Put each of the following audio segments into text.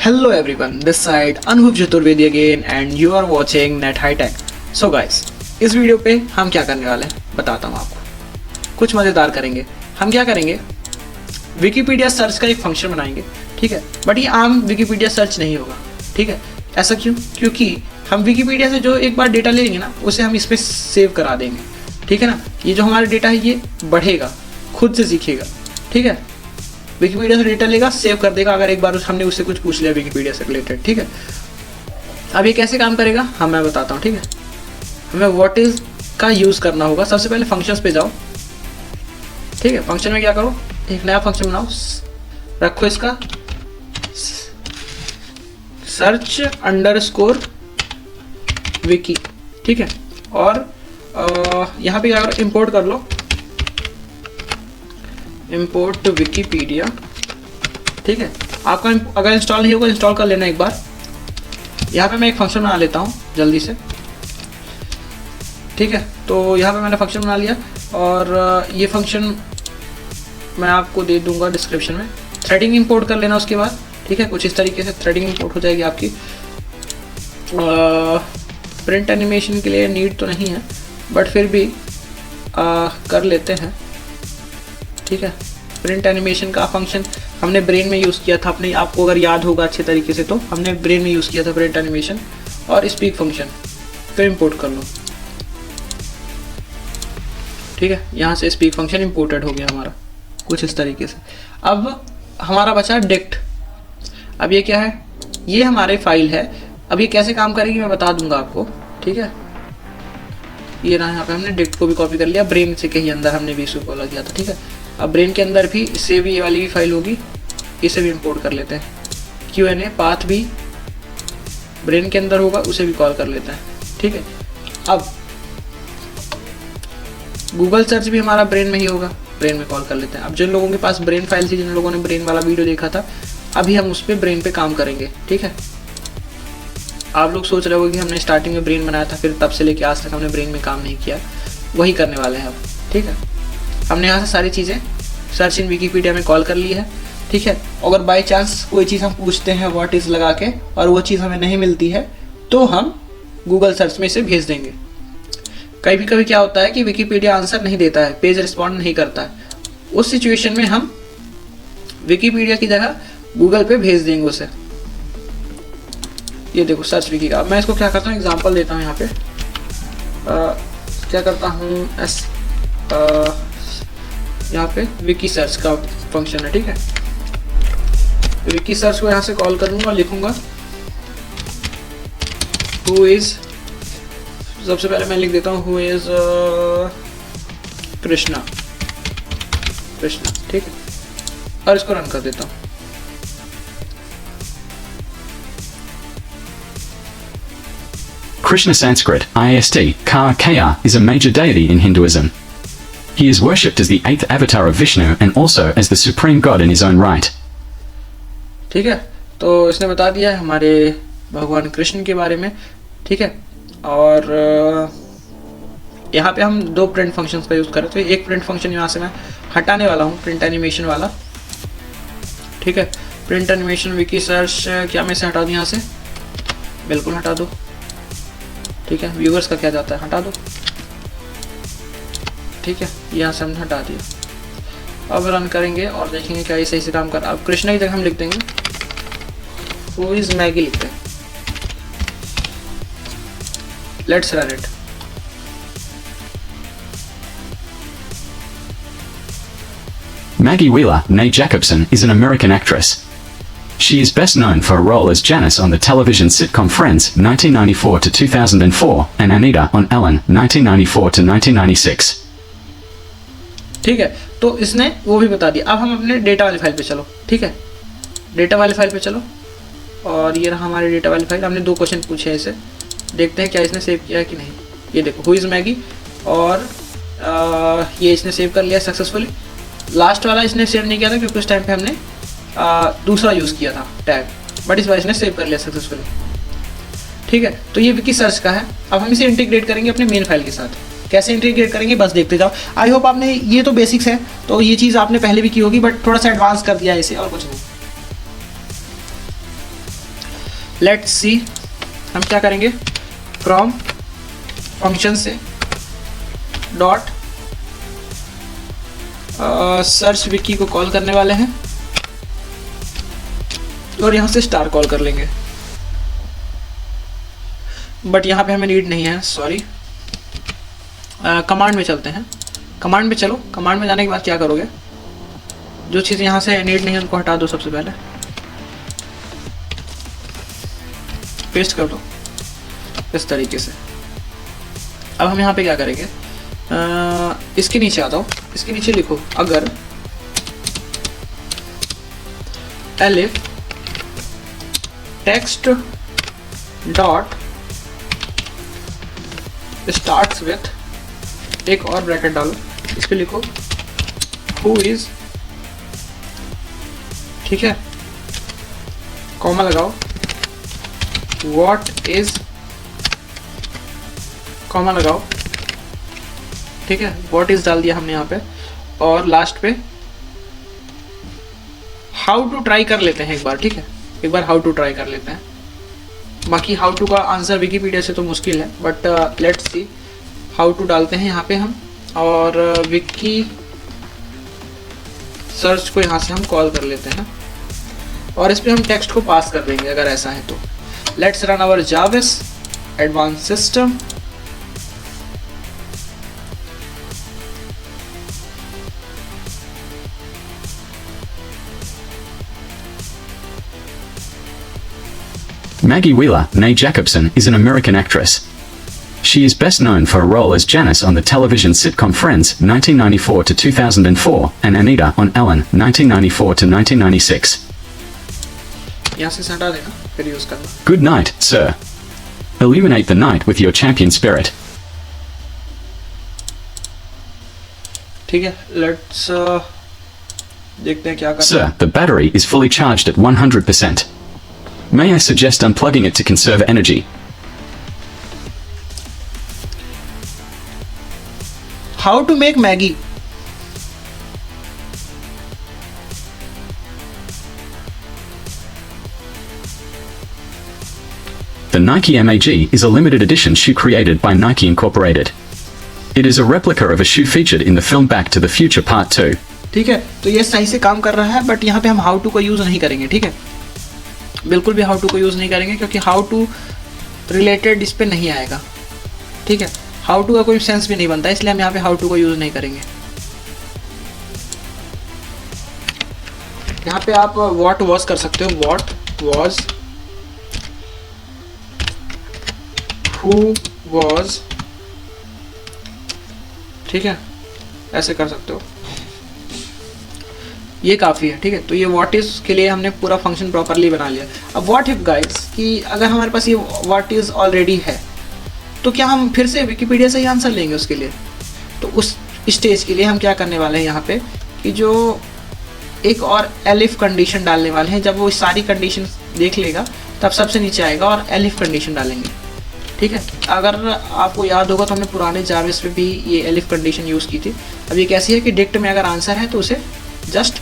Hello everyone, this side अनुभव Chaturvedi again and you are watching Net High Tech. So guys, इस video पे हम क्या करने वाले हैं बताता हूँ आपको। कुछ मज़ेदार करेंगे। हम क्या करेंगे, विकीपीडिया सर्च का एक फंक्शन बनाएंगे, ठीक है। बट ये आम विकीपीडिया सर्च नहीं होगा, ठीक है। ऐसा क्यों? क्योंकि हम विकीपीडिया से जो एक बार डेटा ले लेंगे ना, उसे हम इस पर सेव करा देंगे, ठीक है ना। ये जो हमारा डेटा है ये बढ़ेगा, खुद से सीखेगा, ठीक है। विकीपीडिया से डेटा लेगा, सेव कर देगा अगर एक बार हमने उससे कुछ पूछ लिया विकीपीडिया से रिलेटेड, ठीक है। अब ये कैसे काम करेगा मैं बताता हूँ, ठीक है। हमें व्हाट इज का यूज़ करना होगा। सबसे पहले फंक्शंस पे जाओ, ठीक है। फंक्शन में क्या करो, एक नया फंक्शन बनाओ, रखो इसका सर्च अंडरस्कोर विकी, ठीक है। और यहाँ पे क्या करो, इंपोर्ट कर लो, इंपोर्ट विकीपीडिया, ठीक है। आपका अगर इंस्टॉल नहीं होगा इंस्टॉल कर लेना एक बार। यहाँ पे मैं एक फंक्शन बना लेता हूँ जल्दी से, ठीक है। तो यहाँ पे मैंने फंक्शन बना लिया और ये फंक्शन मैं आपको दे दूंगा डिस्क्रिप्शन में। थ्रेडिंग इंपोर्ट कर लेना उसके बाद, ठीक है। कुछ इस तरीके से थ्रेडिंग इंपोर्ट हो जाएगी आपकी। प्रिंट एनिमेशन के लिए नीड तो नहीं है, बट फिर भी कर लेते हैं, ठीक है। प्रिंट एनिमेशन का फंक्शन हमने ब्रेन में यूज़ किया था अपने, आपको अगर याद होगा अच्छे तरीके से, तो हमने ब्रेन में यूज़ किया था प्रिंट एनिमेशन। और स्पीक फंक्शन तो इंपोर्ट कर लो, ठीक है। यहाँ से स्पीक फंक्शन इंपोर्टेड हो गया हमारा, कुछ इस तरीके से। अब हमारा बचा डिक्ट। अब ये क्या है, ये हमारे फाइल है। अब ये कैसे काम करेगी मैं बता दूंगा आपको, ठीक है। ये रहा, यहाँ पे हमने डिक्ट को भी कॉपी कर लिया, ब्रेन से कहीं अंदर हमने भी इसको कॉल किया था, ठीक है। अब ब्रेन के अंदर भी इससे भी ये वाली भी फाइल होगी, इसे भी इंपोर्ट कर लेते हैं। Q&A पाथ भी ब्रेन के अंदर होगा, उसे भी कॉल कर लेते हैं, ठीक है। अब गूगल सर्च भी हमारा ब्रेन में ही होगा, ब्रेन में कॉल कर लेते हैं। अब जिन लोगों के पास ब्रेन फाइल थी, जिन लोगों ने ब्रेन वाला वीडियो देखा था, अभी हम उस पर ब्रेन पे काम करेंगे, ठीक है। आप लोग सोच रहे हो कि हमने स्टार्टिंग में ब्रेन बनाया था, फिर तब से लेके आज तक हमने ब्रेन में काम नहीं किया, वही करने वाले हैं अब, ठीक है। हमने यहाँ से सारी चीज़ें सर्च इन विकीपीडिया में कॉल कर ली है, ठीक है। अगर बाई चांस कोई चीज़ हम पूछते हैं व्हाट इज़ लगा के और वो चीज़ हमें नहीं मिलती है, तो हम गूगल सर्च में इसे भेज देंगे। कभी कभी क्या होता है कि विकीपीडिया आंसर नहीं देता है, पेज रिस्पॉन्ड नहीं करता है, उस सिचुएशन में हम विकीपीडिया की जगह गूगल पे भेज देंगे उसे। ये देखो सर्च विकी का। मैं इसको क्या करता हूँ, एग्जांपल देता हूँ यहाँ पे। क्या करता हूँ, यहाँ पे विकी सर्च का फंक्शन है, ठीक है। विकी सर्च को यहाँ से कॉल करूँगा, लिखूँगा हु इज़, सबसे पहले मैं लिख देता हूँ हु इज़ कृष्णा, ठीक है। और इसको रन कर देता हूँ। Krishna Sanskrit, IST, Karkaya, is a major deity in Hinduism. He is worshipped as the 8th avatar of Vishnu and also as the supreme god in his own right. ठीक है, तो इसने बता दिया हमारे भगवान कृष्ण के बारे में, ठीक है। और यहाँ पे हम दो प्रिंट फंक्शंस का यूज़ करें, तो एक प्रिंट फंक्शन यहाँ से मैं हटाने वाला हूँ, प्रिंट एनिमेशन वाला, ठीक है। प्रिंट एनिमेशन विकी सर्च, क्या मैं इसे हटा दूँ यहाँ से? बिल्कुल हटा दो, ठीक है। व्यूअर्स का क्या जाता है, हटा दो, ठीक है। यहाँ से हमने हटा दिया। अब रन करेंगे और देखेंगे क्या ये सही से काम कर। अब कृष्णा की जगह हम लिख देंगे हु इज मैगी, लिखते हैं। Let's run it. Maggie Wheeler, née Jacobson, is an American actress. She is best known for her role as Janice on the television sitcom Friends 1994 to 2004 and Anita on Ellen 1994 to 1996. ठीक है, तो इसने वो भी बता दिया। अब हम अपने डेटा वाली फाइल पे चलो, ठीक है। डेटा वाली फाइल पे चलो और ये रहा हमारी डेटा वाली फाइल। हमने दो क्वेश्चन पूछे हैं इसे, देखते हैं क्या इसने सेव किया है कि नहीं। ये देखो हु इज़ मैगी, और ये इसने सेव कर लिया सक्सेसफुली। लास्ट वाला इसने सेव नहीं किया था क्योंकि उस टाइम पे हमने दूसरा यूज़ किया था टैग, बट इस बार इसने सेव कर लिया सक्सेसफुली, ठीक है। तो ये विकी सर्च का है। अब हम इसे इंटीग्रेट करेंगे अपने मेन फाइल के साथ। कैसे इंटीग्रेट करेंगे बस देखते जाओ। आई होप आपने, ये तो बेसिक्स है, तो ये चीज़ आपने पहले भी की होगी, बट थोड़ा सा एडवांस कर दिया है इसे, और कुछ नहीं। लेट्स सी हम क्या करेंगे, फ्रॉम फंक्शन से डॉट सर्च विकी को कॉल करने वाले हैं और यहाँ से स्टार कॉल कर लेंगे, बट यहाँ पे हमें नीड नहीं है, सॉरी। कमांड में चलते हैं, कमांड में चलो। कमांड में जाने के बाद क्या करोगे, जो चीज़ यहाँ से नीड नहीं है उनको हटा दो, सबसे पहले पेस्ट कर दो इस तरीके से। अब हम यहाँ पे क्या करेंगे, इसके नीचे आ जाओ, इसके नीचे लिखो अगर elif text dot starts with, एक और ब्रैकेट डालो, इस पे लिखो हु इज, ठीक है, कॉमा लगाओ, व्हाट इज, कॉमा लगाओ, ठीक है, व्हाट इज डाल दिया हमने यहाँ पे, और लास्ट पे हाउ टू ट्राई कर लेते हैं एक बार, ठीक है, एक बार हाउ टू ट्राई कर लेते हैं। बाकी हाउ टू का आंसर विकीपीडिया से तो मुश्किल है, but let's see how to डालते हैं यहाँ पे हम, और विकी सर्च को यहाँ से हम कॉल कर लेते हैं और इस पे हम टेक्स्ट को पास कर देंगे अगर ऐसा है तो। लेट्स रन आवर जाविस advance system, Maggie Wheeler, née Jacobson, is an American actress. She is best known for a role as Janice on the television sitcom Friends, 1994 to 2004, and Anita on Ellen, 1994 to 1996. यहाँ से हटा देना, फिर use करना। Good night, sir. Illuminate the night with your champion spirit. ठीक है, let's देखते हैं क्या करना। Sir, the battery is fully charged at 100%. May I suggest unplugging it to conserve energy? How to make Maggie? The Nike MAG is a limited edition shoe created by Nike Incorporated. It is a replica of a shoe featured in the film Back to the Future Part 2. ठीक है, तो ये सही से काम कर रहा है, बट यहाँ पे हम हाउ टू का यूज़ नहीं करेंगे, ठीक है, बिल्कुल भी हाउ टू को यूज़ नहीं करेंगे, क्योंकि हाउ टू रिलेटेड इस पे नहीं आएगा, ठीक है, हाउ टू का कोई सेंस भी नहीं बनता, इसलिए हम यहाँ पे हाउ टू का यूज़ नहीं करेंगे। यहाँ पे आप व्हाट वॉज कर सकते हो, व्हाट वॉज, हु वॉज, ठीक है, ऐसे कर सकते हो, ये काफ़ी है, ठीक है। तो ये व्हाट इज़ के लिए हमने पूरा फंक्शन प्रॉपरली बना लिया। अब व्हाट इफ गाइस, कि अगर हमारे पास ये व्हाट इज़ ऑलरेडी है, तो क्या हम फिर से विकीपीडिया से ही आंसर लेंगे उसके लिए? तो उस स्टेज के लिए हम क्या करने वाले हैं यहाँ पे, कि जो एक और एलिफ कंडीशन डालने वाले हैं, जब वो सारी कंडीशन देख लेगा तब सबसे नीचे आएगा और एलिफ कंडीशन डालेंगे, ठीक है। अगर आपको याद होगा तो हमने पुराने जाविस पे भी ये एलिफ कंडीशन यूज़ की थी। अब ये कैसी है कि डिक्ट में अगर आंसर है तो उसे जस्ट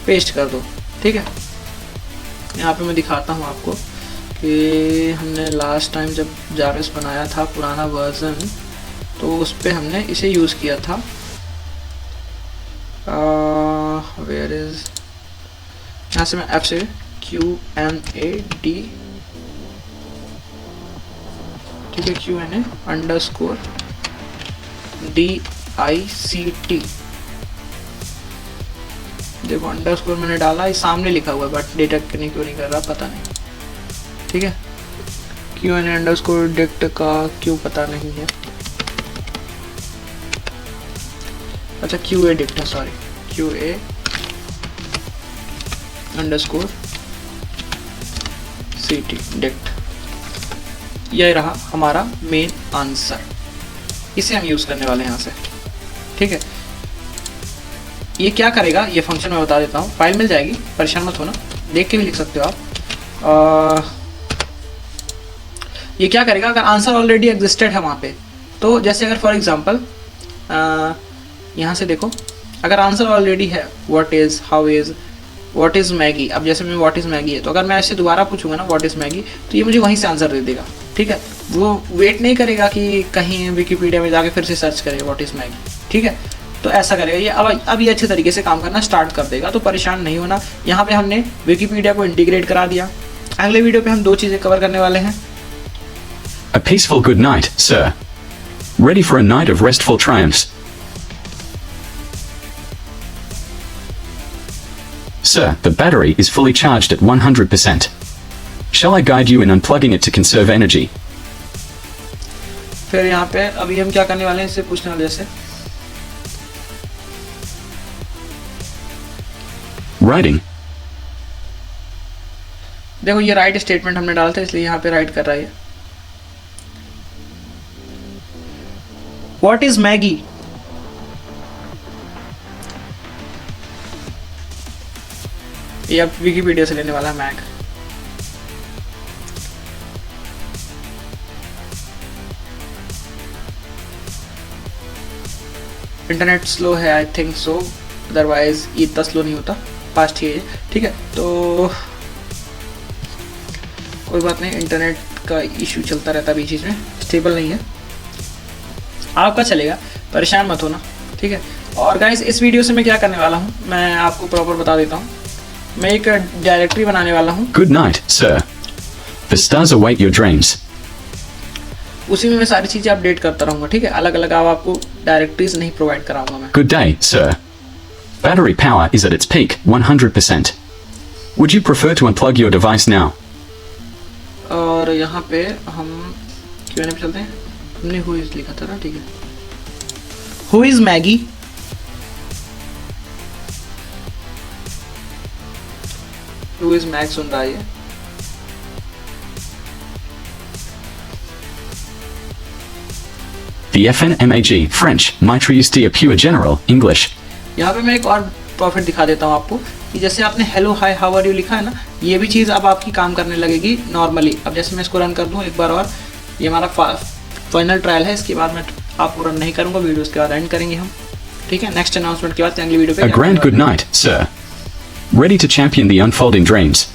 पेस्ट कर दो, ठीक है। यहाँ पे मैं दिखाता हूँ आपको कि हमने लास्ट टाइम जब जाविस बनाया था पुराना वर्जन, तो उस पर हमने इसे यूज़ किया था। वेयर इज़, यहाँ से मैं F से QNAD, ठीक है, QNA_DICT, देखो अंडरस्कोर मैंने डाला, ये सामने लिखा हुआ है बट डिटेक्ट क्यों नहीं कर रहा पता नहीं, ठीक है। QNA_डिक्ट का क्यों पता नहीं है, अच्छा QA डिक्ट है, सॉरी, QA_CT डिक्ट, यह रहा हमारा मेन आंसर, इसे हम यूज़ करने वाले हैं यहाँ से, ठीक है। ये क्या करेगा, ये फंक्शन मैं बता देता हूँ, फाइल मिल जाएगी, परेशान मत होना, देख के भी लिख सकते हो आप। ये क्या करेगा, अगर आंसर ऑलरेडी एग्जिस्टेड है वहाँ पे, तो जैसे अगर फॉर एग्जांपल यहाँ से देखो, अगर आंसर ऑलरेडी है what is, how is, what is Maggi. अब जैसे मैं व्हाट इज़ मैगी है, तो अगर मैं ऐसे दोबारा पूछूंगा ना व्हाट इज़ मैगी, तो ये मुझे वहीं से आंसर दे देगा, ठीक है। वो वेट नहीं करेगा कि कहीं विकीपीडिया में जाके फिर से सर्च करे व्हाट इज़ मैगी, ठीक है। तो ऐसा करेगा ये। अब ये अच्छे तरीके से काम करना स्टार्ट कर देगा, तो परेशान नहीं होना। यहाँ पे हमने विकीपीडिया को इंटीग्रेट करा दिया। अगले वीडियो पे हम 2 चीज़ें कवर करने वाले हैं। A peaceful good night, sir. Ready for a night of restful triumphs. Sir, the battery is fully charged at 100%. Shall I guide you in unplugging it to conserve energy? फिर यहाँ पे अभी हम क्या करने वाले हैं, इससे पूछने वाले जैसे Writing. देखो ये राइट स्टेटमेंट हमने डाला था, इसलिए यहाँ पे राइट कर रहा है। What is Maggi. ये अब विकीपीडिया से लेने वाला है मैग। इंटरनेट स्लो है, आई थिंक सो, अदरवाइज ये इतना स्लो नहीं होता, फास्ट ही है, ठीक है। तो कोई बात नहीं, इंटरनेट का इशू चलता रहता है बीच बीच में, स्टेबल नहीं है, आपका चलेगा, परेशान मत होना, ठीक है। और गाइस इस वीडियो से मैं क्या करने वाला हूँ, मैं आपको प्रॉपर बता देता हूँ। मैं एक डायरेक्टरी बनाने वाला हूँ। Good night, sir. The stars await your dreams. उसी में मैं सारी चीज़ें अपडेट करता रहूँगा, ठीक है। अलग अलग आपको डायरेक्टरीज नहीं प्रोवाइड कराऊंगा मैं। Good day, sir. Battery power is at its peak, 100%. Would you prefer to unplug your device now? और यहाँ पे हम Q&A पे चलते हैं। हमने हु इज लिखा था ना, ठीक है। Who is Maggie. Who is Mag सुन रहा है। The FNMAG, French, Maitre Ustia Pure General, English. यहाँ पे मैं एक और प्रॉफिट दिखा देता हूँ आपको कि जैसे आपने hello hi how are you लिखा है ना, ये भी चीज़ अब आपकी काम करने लगेगी नॉर्मली। अब जैसे मैं इसको रन कर दूँ एक बार और, ये हमारा फाइनल ट्रायल है, इसके बाद मैं आपको रन नहीं करूँगा, वीडियो उसके बाद एंड करेंगे हम, ठीक है। नेक्स्ट अनाउंसमेंट के बाद अगली वीडियो पे A grand good night, sir. Ready to champion the unfolding dreams.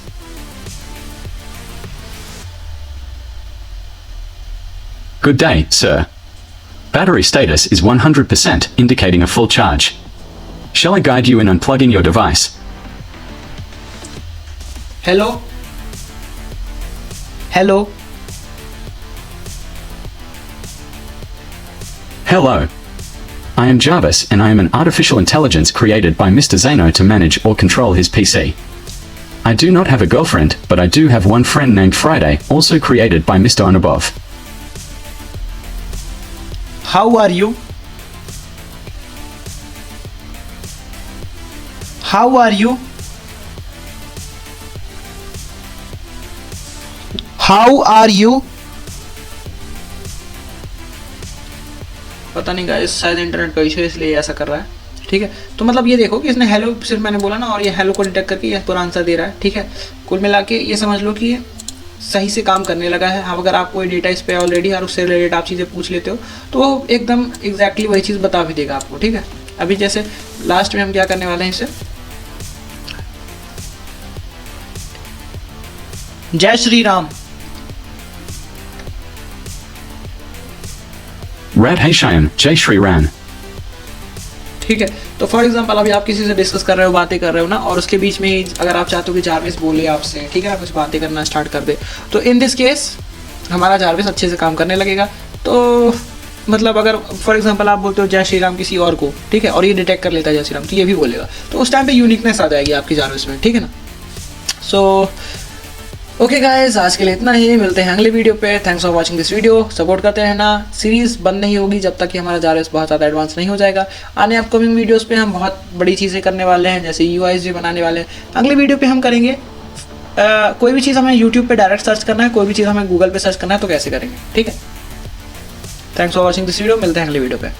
Good day, sir. Battery status is 100%, indicating a full charge. Shall I guide you in unplugging your device? Hello hello Hello. I am Jarvis and I am an artificial intelligence created by Mr. Zeno to manage or control his PC. I do not have a girlfriend, but I do have one friend named Friday, also created by Mr. Onabov. How are you. How are you. How are you. पता नहीं guys, शायद internet का issue है इसलिए ऐसा कर रहा है, ठीक है। तो मतलब ये देखो कि इसने हेलो सिर्फ मैंने बोला ना, और ये हेलो को डिटेक्ट करके ये पूरा आंसर दे रहा है, ठीक है। कुल मिला के ये समझ लो कि ये सही से काम करने लगा है। अब अगर आप कोई डेटा इस पे ऑलरेडी और उससे रिलेटेड आप चीज़ें पूछ लेते हो, तो वो एकदम एग्जैक्टली वही चीज़ बता भी देगा आपको, ठीक है। अभी जैसे लास्ट में हम क्या करने वाले हैं इसे, जय Shri Ram. Radhe Shyam, Jai Shri Ram. ठीक है। तो फॉर एग्जांपल अभी आप किसी से डिस्कस कर रहे हो, बातें कर रहे हो ना, और उसके बीच में ही अगर आप चाहते हो कि जारविस बोले आपसे, ठीक है, कुछ बातें करना स्टार्ट कर दे, तो इन दिस केस हमारा जारविस अच्छे से काम करने लगेगा। तो मतलब अगर फॉर एग्जांपल आप बोलते हो जय श्री राम किसी और को, ठीक है, और ये डिटेक्ट कर लेता है जय श्री राम, तो ये भी बोलेगा, तो उस टाइम पे यूनिकनेस आ जाएगी आपकी जारविस में, ठीक है ना। सो ओके गाइस, आज के लिए इतना ही, मिलते हैं अगले वीडियो पे। Thanks for watching this video, support करते रहना। सीरीज़ बंद नहीं होगी जब तक कि हमारा जारविस बहुत ज़्यादा एडवांस नहीं हो जाएगा। आने अपकमिंग वीडियोस पे हम बहुत बड़ी चीज़ें करने वाले हैं, जैसे UIs भी बनाने वाले हैं। अगले वीडियो पे हम करेंगे कोई भी चीज़ हमें यूट्यूब पे डायरेक्ट सर्च करना है, कोई भी चीज़ हमें गूगल पे सर्च करना है, तो कैसे करेंगे, ठीक है। Thanks for watching this video, मिलते हैं अगले वीडियो पे।